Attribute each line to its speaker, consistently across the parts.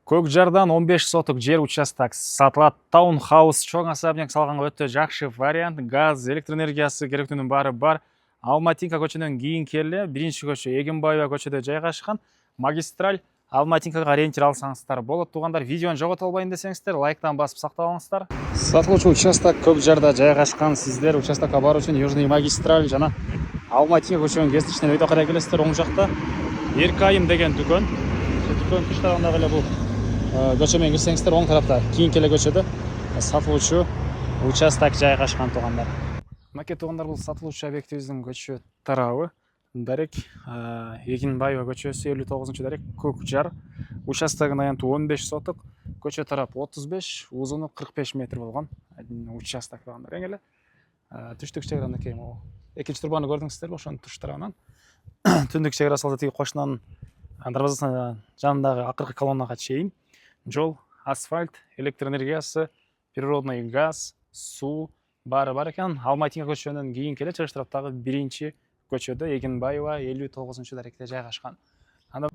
Speaker 1: Көкжардан 15 соток жер участок сатылат. Таунхаус чоң особняк салганга өтө жакшы вариант. Газ, электр энергиясы керектүүнүн баары бар. Алматинка көчөдөн кийин келе биринчи көчө Эгенбаева көчөдө жайгашкан. Магистраль Алматинкага ориентир алсаңыздар болот. Туугандар, видеону жогото албайын десеңиздер, лайктан басып сактап. Сатылуучу участок Көкжарда жайгашкан. Сиздер участокко баруу үчүн Южный магистраль жана Алматинка көчөнүн кесичинен өйдө карай келесиздер. Оң жакта Эркайым деген дүкөн. Дүкөн тыш тарабында эле бул көчөмөн кирсеңиздер, оң тарапта кийин келе көчөдө сатылуучу участок жайгашкан туугандар. Мынакей туугандар, бул сатылуучу объектибиздин көчө тарабы. Дарек Эгенбаева көчөсү 59 дарек Көкжар. Участогун аянту 15 соток, көчө тарап 35, узуну 45 метр болгон участок туугандар. Эң эле түштүк чегара мынакей могу. Экинчи турбаны көрдүңүздөрбү? Ошонун туш тарабынан түндүк чегарасы болсо тиги кошунанын дарбазасына жанындагы акыркы колоннага чейин жол, асфальт, электр энергиясы, природный газ, суу баары бар экен. Алматинка көчөнүн кийин келе чыгыш тараптагы биринчи көчөдө Эгенбаева 59 даректе жайгашкан. Анда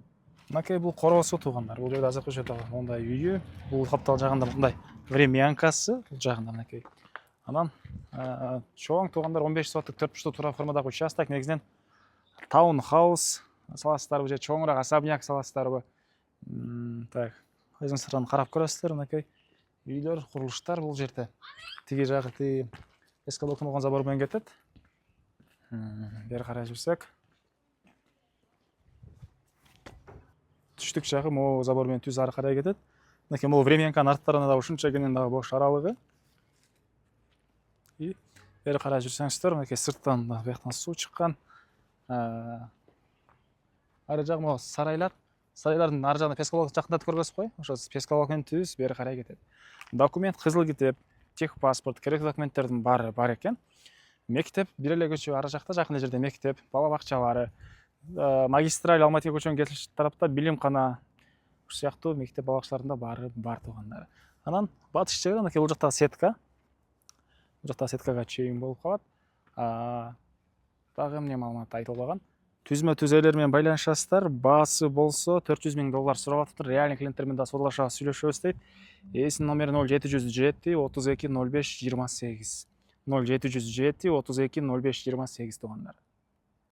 Speaker 1: мынакей бул короосу туугандар. Бул жерде азыркы көчөдө мондай үйү, бул каптал жагында мындай времянкасы, бул жагында мынакей. Анан чоң туугандар 15 соток 4 бурчтуу туура формадагы участок. Негизинен таунхаус саласыздарбы же чоңураак особняк саласыздарбы? Так, өзүңүздөр карап көрөсүздөр. Мынакей үйлөр, курулуштар бул жерде. Тиги жагы эски блоктон болгон забор менен кетет. Бери карай жүрсөк, түштүк жагы могу забор менен түз ары карай кетет. Мынакей могу времянканын арттарына да ушунча кенен дагы бош аралыгы. И бери карай жүрсөңүздөр, мынакей сырттан да бияктан суу чыккан. Ары жагы могу сарайлар. Сарайлардын ары жагында пескалок жакындатып көргөзүп коеюн. Ошо пескалок менен түз бери карай кетет. Документ, кызыл китеп, техпаспорт, керектүү документтердин баары бар экен. Мектеп бир эле көчө ары жакта, жакын жерде мектеп, бала бакчалары, магистраль Алматинка көчөнүн кетиш тарапта билимкана, ушул сыяктуу мектеп бала бакчаларында баары бар туугандар. Анан батыш жагы мынакей бул жактагы сетка. Бул жакта сеткага чейин болуп калат. Дагы эмне маалымат айтылбаган. Түзмө түз ээлер менен байланышасыздар. Баасы болсо $400 000 сурап атыптыр. Реальный клиенттер менен да содалашабыз, сүйлөшөбүз дейт. Эсинин номери 0707 32 05 28. 0707 32 05 28 туугандар.